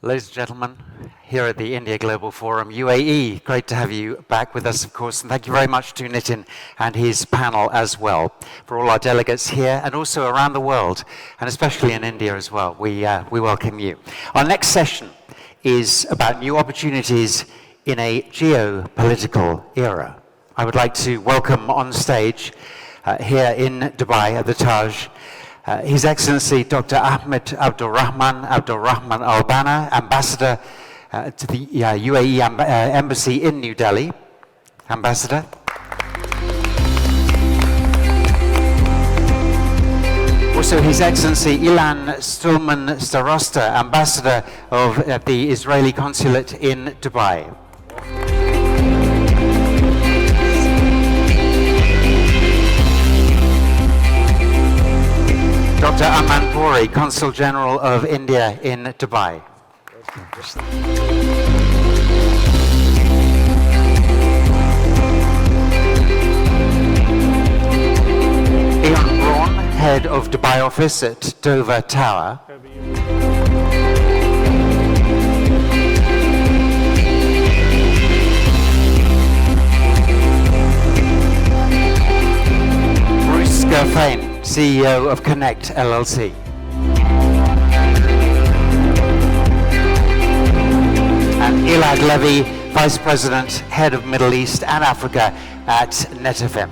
Ladies and gentlemen, here at the India Global Forum, UAE, great to have you back with us, of course, and thank you very much to Nitin and his panel as well. For all our delegates here and also around the world, and especially in India as well, we welcome you. Our next session is about new opportunities in a geopolitical era. I would like to welcome on stage here in Dubai at the Taj, His Excellency Dr. Ahmed Abdulrahman AlBanna, Ambassador to the UAE Embassy in New Delhi. Ambassador. Also His Excellency Ilan Sztulman, Starosta, Ambassador of the Israeli Consulate in Dubai. Dr. Ahmed Puri, Consul General of India in Dubai. Ilan Braun, Head of Dubai Office at Dover Tower. Gurfein, CEO of Connect LLC. And Elad Levi, Vice President, Head of Middle East and Africa at Netafim.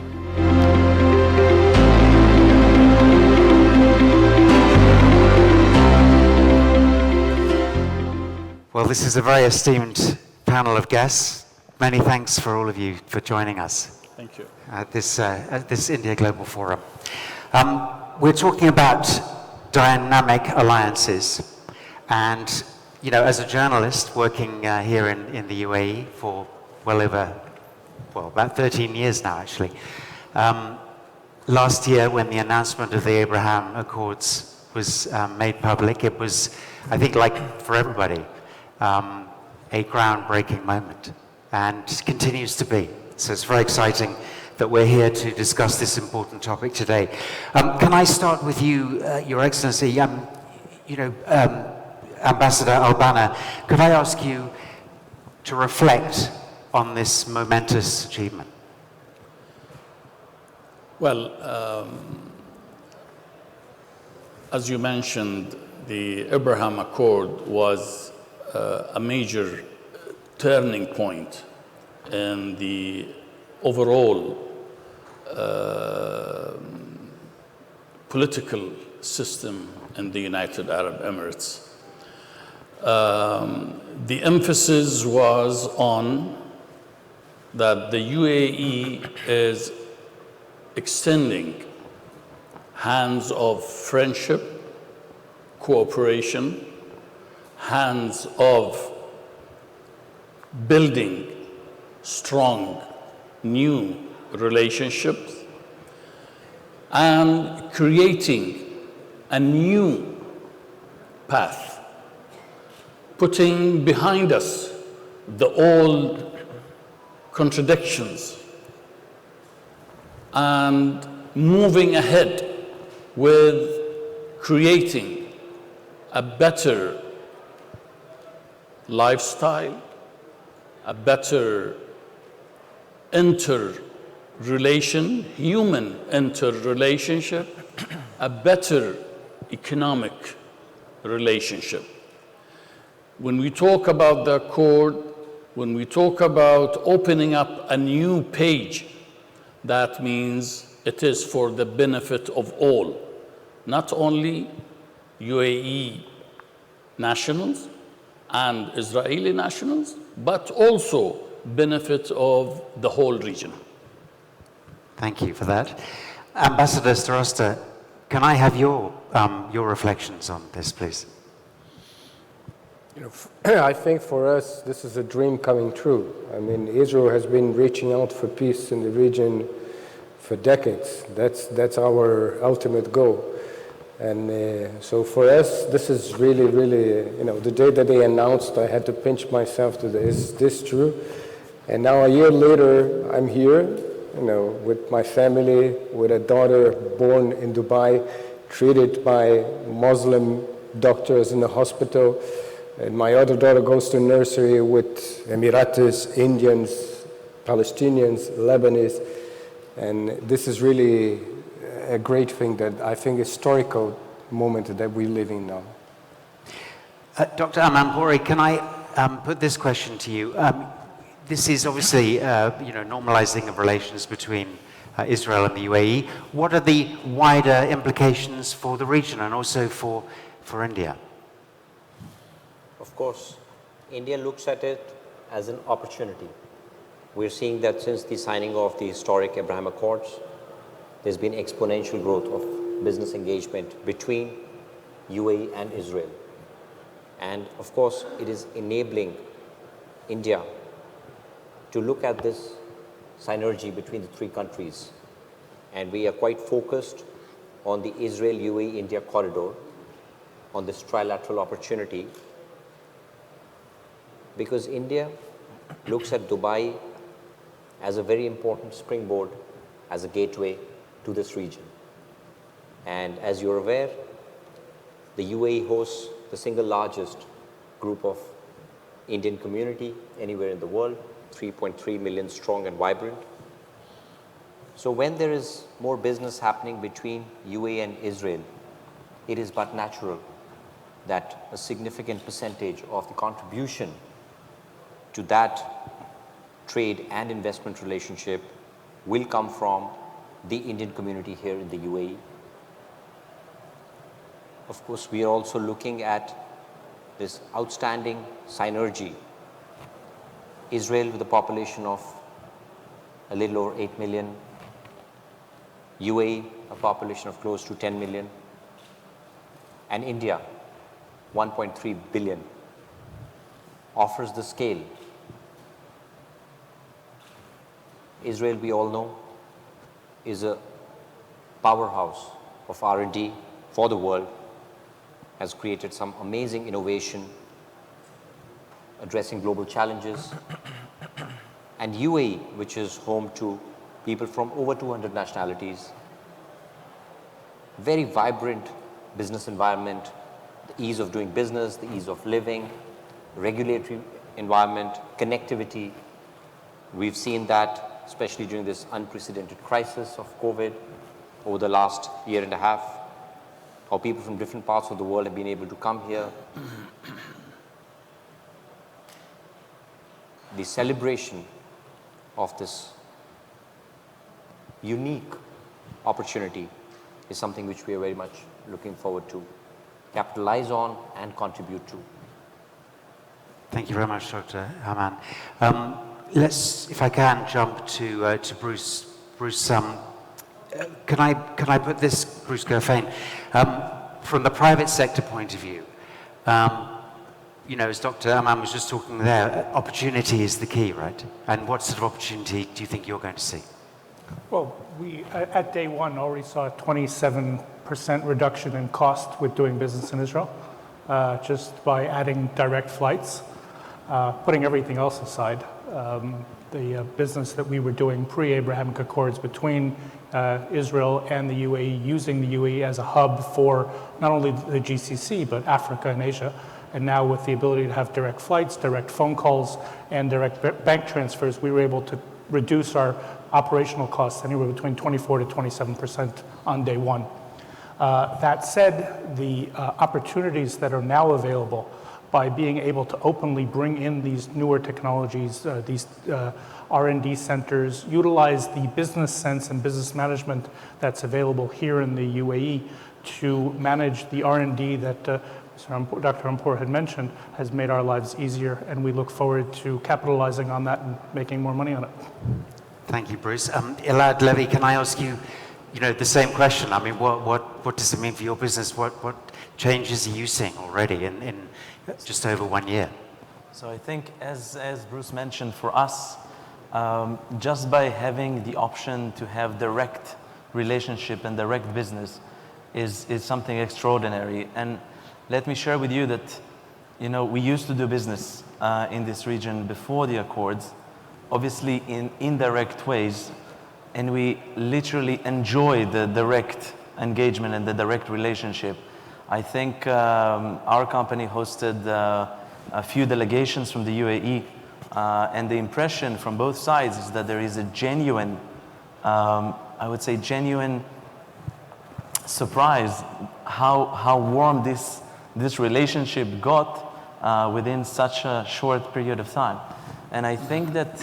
Well, this is a very esteemed panel of guests. Many thanks for all of you for joining us. Thank you. At this India Global Forum. We're talking about dynamic alliances. And, you know, as a journalist working here in the UAE for about 13 years now, actually. Last year, when the announcement of the Abraham Accords was made public, it was, I think, like for everybody, a groundbreaking moment, and continues to be. So it's very exciting that we're here to discuss this important topic today. Can I start with you, Your Excellency, Ambassador AlBanna, could I ask you to reflect on this momentous achievement? Well, as you mentioned, the Abraham Accord was a major turning point in the overall political system in the United Arab Emirates. The emphasis was on that the UAE is extending hands of friendship, cooperation, hands of building strong new relationships and creating a new path, putting behind us the old contradictions and moving ahead with creating a better lifestyle, a better human interrelationship, a better economic relationship. When we talk about the accord, when we talk about opening up a new page, that means it is for the benefit of all, not only UAE nationals and Israeli nationals, but also benefit of the whole region. Thank you for that. Ambassador Starosta, can I have your reflections on this, please? You know, I think for us, this is a dream coming true. I mean, Israel has been reaching out for peace in the region for decades. That's our ultimate goal. And so for us, this is really, really, you know, the day that they announced, I had to pinch myself to this, is this true? And now a year later, I'm here, you know, with my family, with a daughter born in Dubai, treated by Muslim doctors in the hospital, And my other daughter goes to nursery with Emiratis, Indians, Palestinians, Lebanese. And this is really a great thing that I think historical moment that we're living now. Dr. Amanpouri, can I put this question to you? This is obviously, normalizing of relations between Israel and the UAE. What are the wider implications for the region and also for India? Of course, India looks at it as an opportunity. We're seeing that since the signing of the historic Abraham Accords, there's been exponential growth of business engagement between UAE and Israel. And of course, it is enabling India to look at this synergy between the three countries. And we are quite focused on the Israel-UAE-India corridor, on this trilateral opportunity, because India looks at Dubai as a very important springboard, as a gateway to this region. And as you're aware, the UAE hosts the single largest group of Indian community anywhere in the world, 3.3 million strong and vibrant. So when there is more business happening between UAE and Israel, it is but natural that a significant percentage of the contribution to that trade and investment relationship will come from the Indian community here in the UAE. Of course, we are also looking at this outstanding synergy. Israel with a population of a little over 8 million, UAE a population of close to 10 million, and India 1.3 billion offers the scale. Israel, we all know, is a powerhouse of R&D for the world, has created some amazing innovation addressing global challenges. And UAE, which is home to people from over 200 nationalities, very vibrant business environment, the ease of doing business, the ease of living, regulatory environment, connectivity. We've seen that especially during this unprecedented crisis of COVID over the last year and a half, how people from different parts of the world have been able to come here. The celebration of this unique opportunity is something which we are very much looking forward to capitalize on and contribute to. Thank you very much, Dr. Haman. Let's, if I can, jump to Bruce. Bruce, can I put this, Bruce Gurfein, from the private sector point of view? As Dr. Haman was just talking there, opportunity is the key, right? And what sort of opportunity do you think you're going to see? Well, we at day one already saw a 27% reduction in cost with doing business in Israel, just by adding direct flights, putting everything else aside. The business that we were doing pre-Abrahamic Accords between Israel and the UAE, using the UAE as a hub for not only the GCC, but Africa and Asia. And now with the ability to have direct flights, direct phone calls, and direct bank transfers, we were able to reduce our operational costs anywhere between 24 to 27% on day one. That said, the opportunities that are now available by being able to openly bring in these newer technologies, these R&D centers, utilize the business sense and business management that's available here in the UAE to manage the R&D that Dr. Amanpouri had mentioned, has made our lives easier, and we look forward to capitalizing on that and making more money on it. Thank you, Bruce. Elad, Levi, can I ask you, the same question? I mean, what does it mean for your business? What changes are you seeing already in just over 1 year? So I think, as Bruce mentioned, for us, just by having the option to have direct relationship and direct business is something extraordinary. And let me share with you that, we used to do business in this region before the Accords, obviously in indirect ways, and we literally enjoy the direct engagement and the direct relationship. I think our company hosted a few delegations from the UAE, and the impression from both sides is that there is a genuine, I would say genuine surprise how warm this relationship got within such a short period of time. And I think that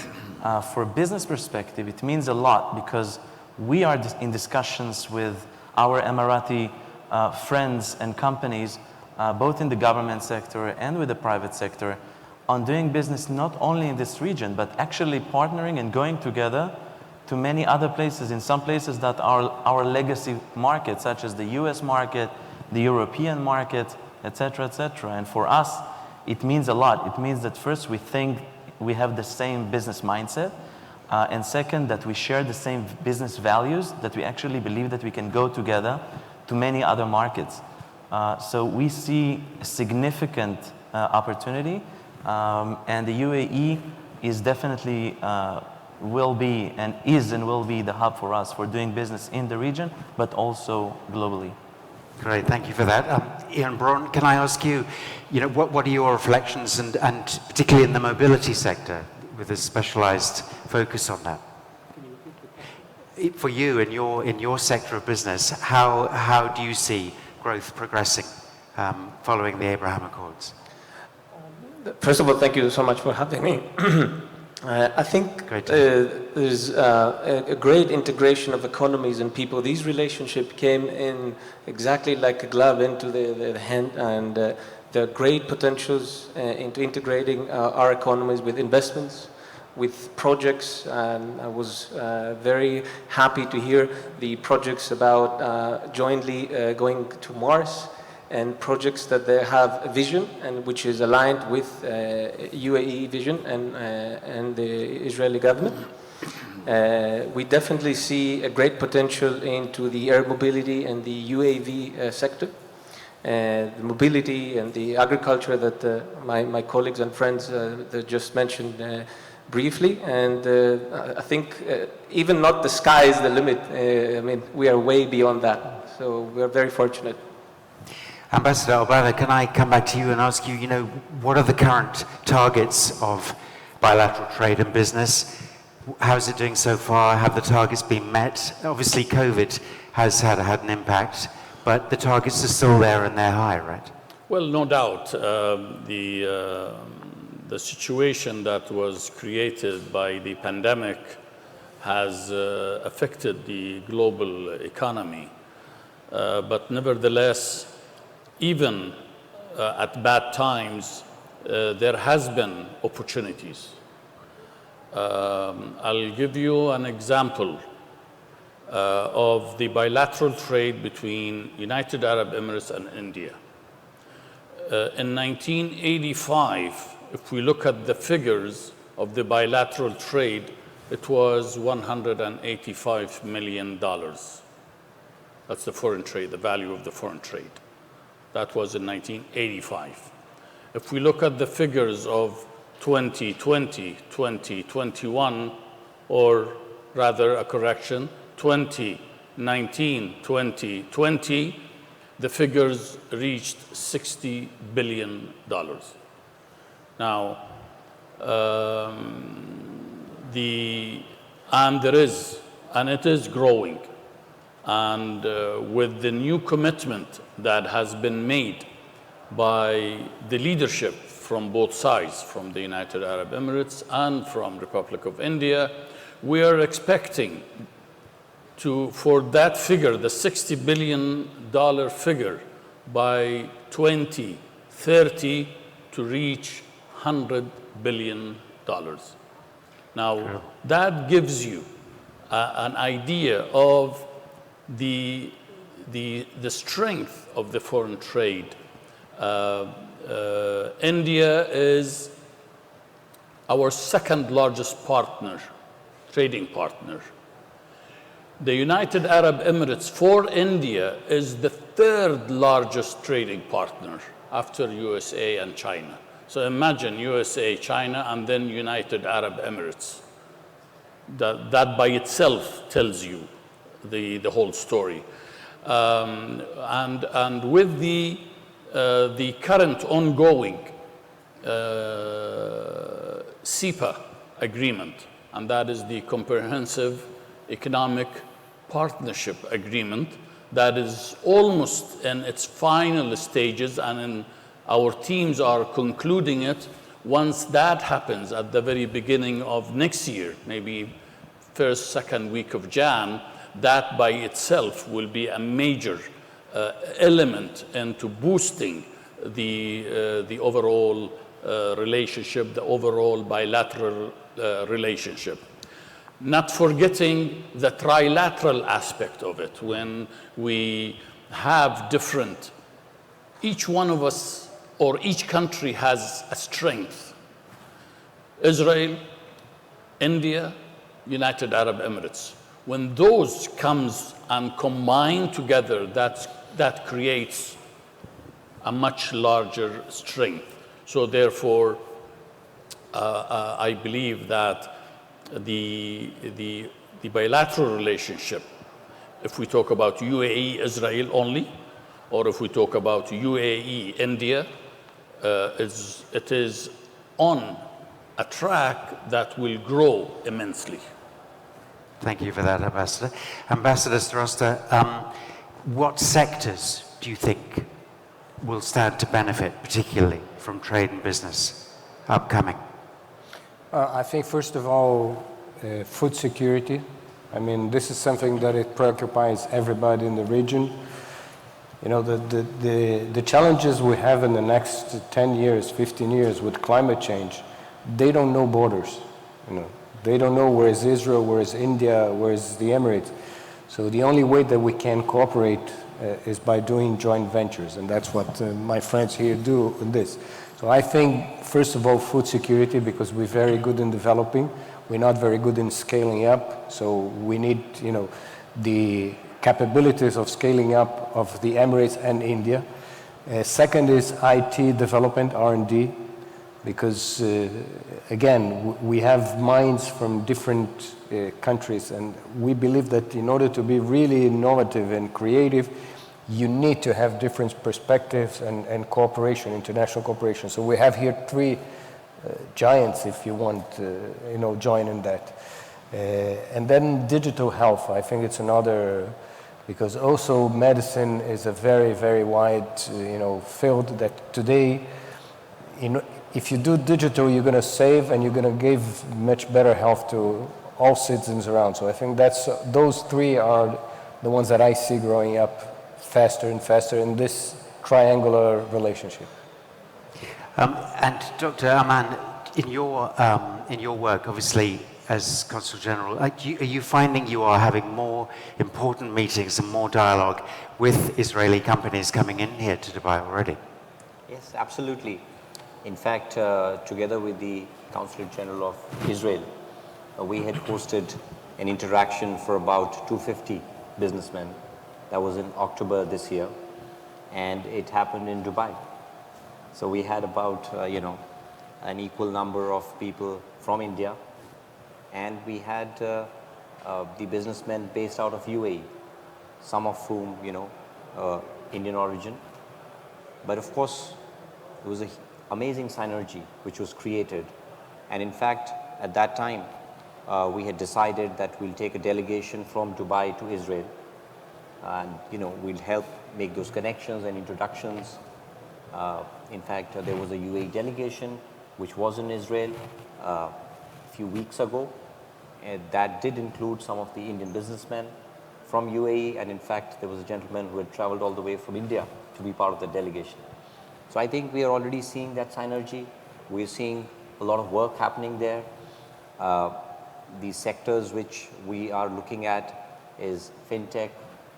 for a business perspective, it means a lot, because we are in discussions with our Emirati friends and companies, both in the government sector and with the private sector, on doing business not only in this region, but actually partnering and going together to many other places, in some places that are our legacy markets, such as the US market, the European market, etc., etc. And for us, it means a lot. It means that first, we think we have the same business mindset, and second, that we share the same business values, that we actually believe that we can go together to many other markets. So we see a significant opportunity, and the UAE is definitely will be and will be the hub for us for doing business in the region, but also globally. Great, thank you for that. Ian Braun, can I ask you, what are your reflections, and particularly in the mobility sector, with a specialized focus on that? For you, in your sector of business, how do you see growth progressing following the Abraham Accords? First of all, thank you so much for having me. I think there's a great integration of economies and people. These relationships came in exactly like a glove into the hand, and there are great potentials into integrating our economies with investments, with projects, and I was very happy to hear the projects about jointly going to Mars, and projects that they have a vision and which is aligned with UAE vision and the Israeli government. We definitely see a great potential into the air mobility and the UAV sector. The mobility and the agriculture that my colleagues and friends that just mentioned briefly, and I think even not the sky is the limit. I mean, we are way beyond that, so we are very fortunate. Ambassador AlBanna, can I come back to you and ask you, what are the current targets of bilateral trade and business? How is it doing so far? Have the targets been met? Obviously, COVID has had an impact, but the targets are still there and they're high, right? Well, no doubt. The situation that was created by the pandemic has affected the global economy. But nevertheless, even at bad times, there has been opportunities. I'll give you an example of the bilateral trade between United Arab Emirates and India. In 1985, if we look at the figures of the bilateral trade, it was $185 million. That's the foreign trade, the value of the foreign trade. That was in 1985. If we look at the figures of 2020, 2021, or rather a correction, 2019, 2020, the figures reached $60 billion. Now, it is growing. And with the new commitment that has been made by the leadership from both sides, from the United Arab Emirates and from Republic of India, we are expecting for that figure, the $60 billion figure, by 2030 to reach $100 billion. Now, that gives you an idea of the strength of the foreign trade. India is our second largest partner, trading partner. The United Arab Emirates for India is the third largest trading partner after USA and China. So imagine USA, China, and then United Arab Emirates. That by itself tells you the whole story. And with the current ongoing CEPA agreement, and that is the Comprehensive Economic Partnership Agreement that is almost in its final stages, and our teams are concluding it. Once that happens at the very beginning of next year, maybe first, second week of Jan, that by itself will be a major element into boosting the overall relationship, the overall bilateral relationship. Not forgetting the trilateral aspect of it, when we have different, each one of us or each country has a strength. Israel, India, United Arab Emirates. When those comes and combine together, that creates a much larger strength. So therefore, I believe that the bilateral relationship, if we talk about UAE-Israel only, or if we talk about UAE-India, it is on a track that will grow immensely. Thank you for that, Ambassador. Ambassador Starosta, what sectors do you think will stand to benefit particularly from trade and business upcoming? I think, first of all, food security. I mean, this is something that it preoccupies everybody in the region. You know, the challenges we have in the next 10 years, 15 years with climate change, they don't know borders. You know, they don't know where is Israel, where is India, where is the Emirates. So the only way that we can cooperate is by doing joint ventures, and that's what my friends here do in this. So I think, first of all, food security, because we're very good in developing, we're not very good in scaling up. So we need, you know, the capabilities of scaling up of the Emirates and India. Second is IT development, R&D, because again, we have minds from different countries, and we believe that in order to be really innovative and creative, you need to have different perspectives and cooperation, international cooperation. So we have here three giants, if you want, you know, join in that. And then digital health, I think it's another, because also medicine is a very, very wide, you know, field that today, you know, if you do digital, you're going to save and you're going to give much better health to all citizens around. So I think that's those three are the ones that I see growing up faster and faster in this triangular relationship. And Dr. Ahmed, in your work, obviously, as Consul General, are you finding you are having more important meetings and more dialogue with Israeli companies coming in here to Dubai already? Yes, absolutely. In fact, together with the Consulate General of Israel, we had hosted an interaction for about 250 businessmen. That was in October this year, and it happened in Dubai. So we had about, you know, an equal number of people from India, and we had the businessmen based out of UAE, some of whom, you know, Indian origin. But of course, there was an amazing synergy which was created. And in fact, at that time, we had decided that we'll take a delegation from Dubai to Israel. And, you know, we'll help make those connections and introductions. In fact, there was a UAE delegation which was in Israel a few weeks ago. That did include some of the Indian businessmen from UAE, and in fact, there was a gentleman who had traveled all the way from India to be part of the delegation. So I think we are already seeing that synergy. We're seeing a lot of work happening there. The sectors which we are looking at is fintech,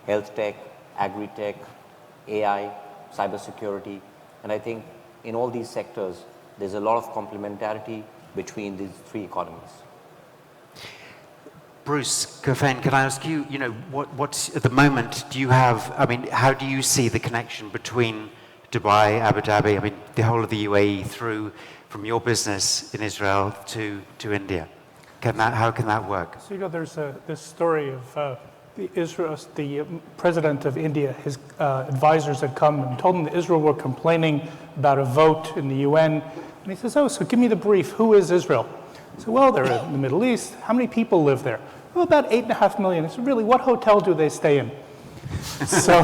health tech, agri-tech, AI, cybersecurity, and I think in all these sectors, there's a lot of complementarity between these three economies. Bruce, Gurfein, can I ask you, you know, what's at the moment, do you have, I mean, how do you see the connection between Dubai, Abu Dhabi, I mean, the whole of the UAE through, from your business in Israel to India? How can that work? So, you know, there's this story of the president of India, his advisors had come and told him that Israel were complaining about a vote in the UN And he says, oh, so give me the brief. Who is Israel? I said, well, they're in the Middle East. How many people live there? Well, about 8.5 million. I said, really, what hotel do they stay in? So,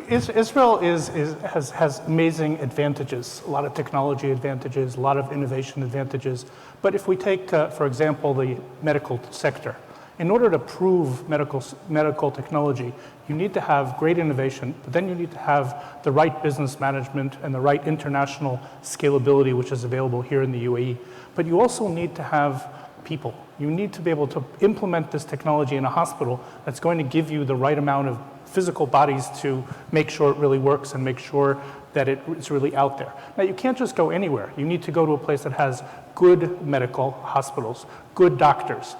Israel has amazing advantages, a lot of technology advantages, a lot of innovation advantages. But if we take, for example, the medical sector, in order to prove medical technology, you need to have great innovation, but then you need to have the right business management and the right international scalability, which is available here in the UAE. But you also need to have people. You need to be able to implement this technology in a hospital that's going to give you the right amount of physical bodies to make sure it really works and make sure that it's really out there. Now, you can't just go anywhere. You need to go to a place that has good medical hospitals, good doctors,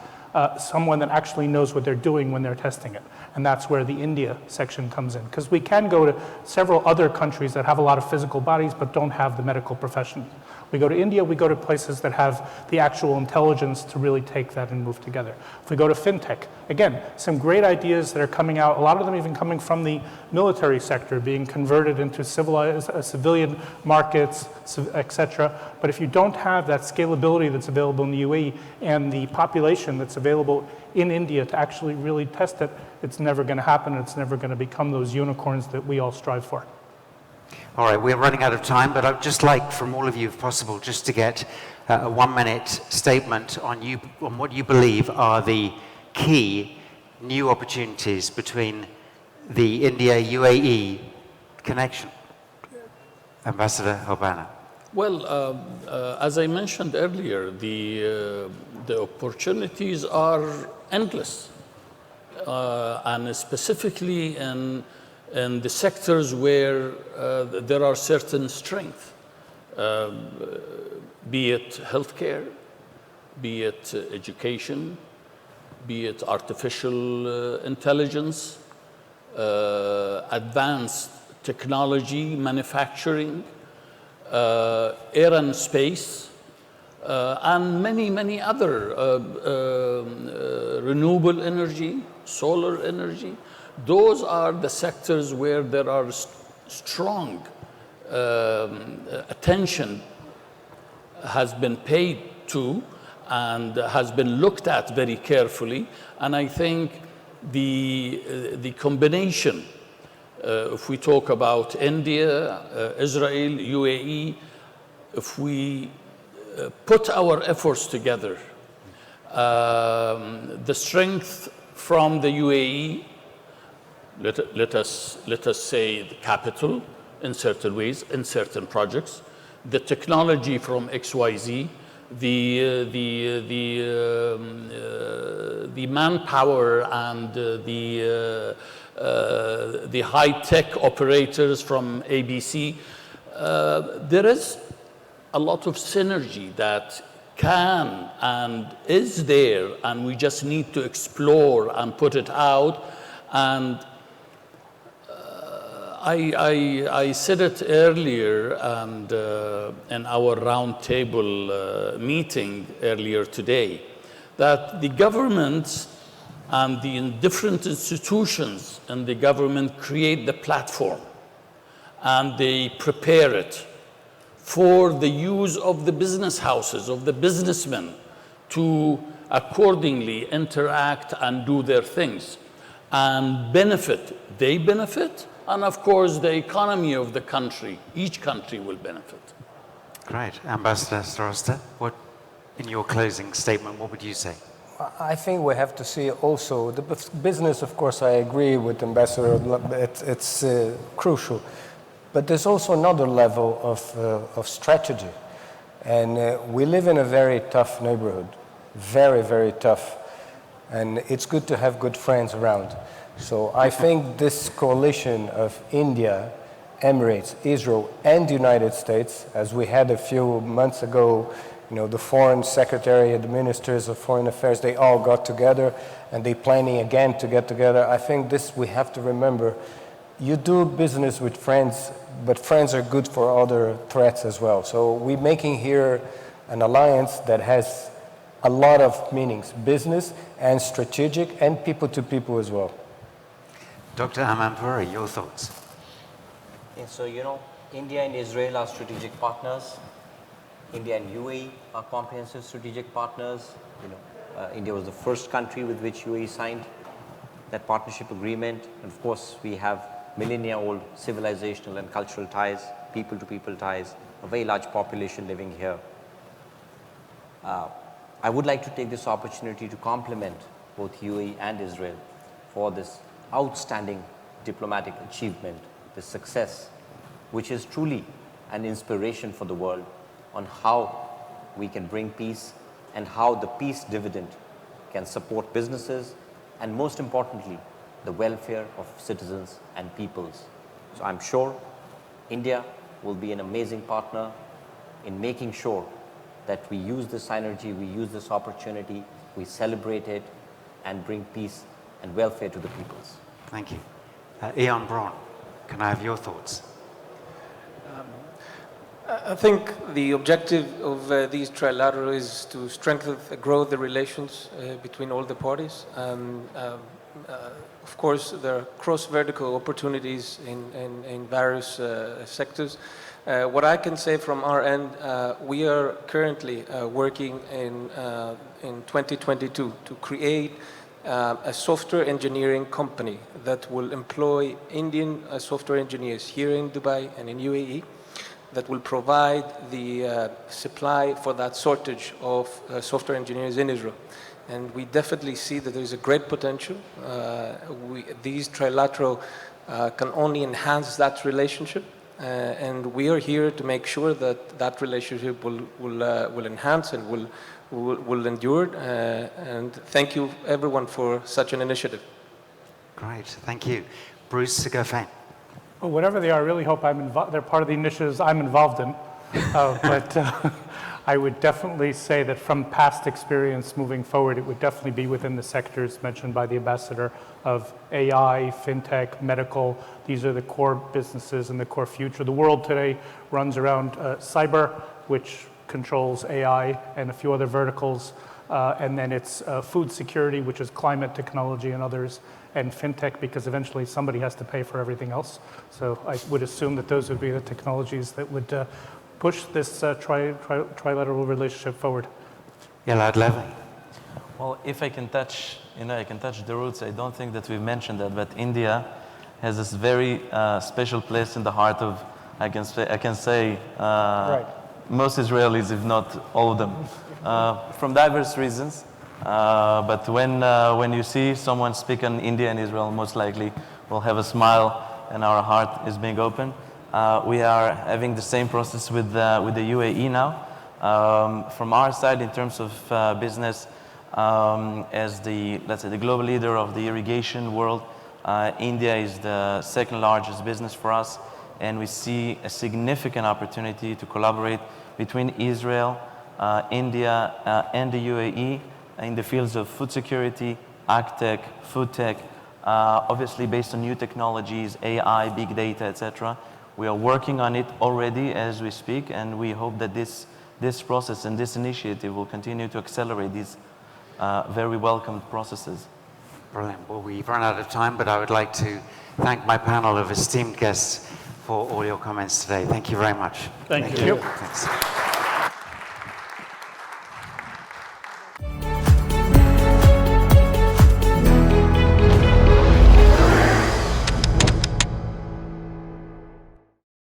someone that actually knows what they're doing when they're testing it. And that's where the India section comes in. Because we can go to several other countries that have a lot of physical bodies but don't have the medical profession. We go to India, we go to places that have the actual intelligence to really take that and move together. If we go to fintech, again, some great ideas that are coming out, a lot of them even coming from the military sector, being converted into civilian markets, et cetera. But if you don't have that scalability that's available in the UAE and the population that's available in India to actually really test it, it's never going to happen. It's never going to become those unicorns that we all strive for. All right, we're running out of time, but I'd just like from all of you, if possible, just to get a 1-minute statement on what you believe are the key new opportunities between the India-UAE connection. Ambassador AlBanna. Well, as I mentioned earlier, the opportunities are endless, and specifically in the sectors where there are certain strengths, be it healthcare, be it education, be it artificial intelligence, advanced technology, manufacturing, air and space, and many other, renewable energy, solar energy. Those are the sectors where there are strong attention has been paid to and has been looked at very carefully. And I think the combination, if we talk about India, Israel, UAE, if we put our efforts together, the strength from the UAE, let us say the capital in certain ways, in certain projects, the technology from XYZ, the manpower and the high-tech operators from ABC, there is a lot of synergy that can and is there, and we just need to explore and put it out. And I said it earlier and in our roundtable meeting earlier today, that the government and the different institutions in the government create the platform and they prepare it for the use of the business houses, of the businessmen, to accordingly interact and do their things and benefit. They benefit, and of course the economy of the country, each country will benefit. Great. Ambassador Starosta, what, in your closing statement, what would you say? I think we have to see also the business. Of course, I agree with Ambassador. It's crucial, but there's also another level of strategy, and we live in a very tough neighborhood, very tough, and it's good to have good friends around. So I think this coalition of India, Emirates, Israel, and the United States, as we had a few months ago. You know, the foreign secretary and the ministers of foreign affairs, they all got together and they're planning again to get together. I think this we have to remember. You do business with friends, but friends are good for other threats as well. So we're making here an alliance that has a lot of meanings, business and strategic and people to people as well. Dr. Ahmed, your thoughts? Yeah, so, you know, India and Israel are strategic partners. India and UAE are comprehensive strategic partners. India was the first country with which UAE signed that partnership agreement. And of course, we have millennia-old civilizational and cultural ties, people-to-people ties, a very large population living here. I would like to take this opportunity to compliment both UAE and Israel for this outstanding diplomatic achievement, this success, which is truly an inspiration for the world on how we can bring peace and how the peace dividend can support businesses and, most importantly, the welfare of citizens and peoples. So I'm sure India will be an amazing partner in making sure that we use this synergy, we use this opportunity, we celebrate it and bring peace and welfare to the peoples. Thank you. Ian Braun, can I have your thoughts? I think the objective of these trilateral is to strengthen, grow the relations between all the parties. Of course, there are cross-vertical opportunities in various sectors. What I can say from our end, we are currently working in 2022 to create a software engineering company that will employ Indian software engineers here in Dubai and in UAE, that will provide the supply for that shortage of software engineers in Israel. And we definitely see that there is a great potential. These trilateral can only enhance that relationship. And we are here to make sure that that relationship will enhance and will endure. And thank you, everyone, for such an initiative. Great, thank you. Bruce Gurfein. Well, whatever they are, I really hope they're part of the initiatives I'm involved in. But I would definitely say that from past experience moving forward, it would definitely be within the sectors mentioned by the ambassador of AI, fintech, medical. These are the core businesses and the core future. The world today runs around cyber, which controls AI and a few other verticals. And then it's food security, which is climate technology and others, and fintech, because eventually somebody has to pay for everything else. So I would assume that those would be the technologies that would push this trilateral relationship forward. Elad, Levi. Well, if I can touch, I can touch the roots. I don't think that we've mentioned that, but India has this very special place in the heart of, I can say, Right. most Israelis, if not all of them, from diverse reasons. But when you see someone speak in India and Israel, most likely we'll have a smile and our heart is being open. We are having the same process with the UAE now. From our side, in terms of business, as let's say the global leader of the irrigation world, India is the second largest business for us, and we see a significant opportunity to collaborate between Israel, India, and the UAE in the fields of food security, agtech, food tech, obviously based on new technologies, AI, big data, etc. We are working on it already as we speak, and we hope that this process and this initiative will continue to accelerate these very welcomed processes. Brilliant. Well, we've run out of time, but I would like to thank my panel of esteemed guests for all your comments today. Thank you very much. Thank you. Thanks.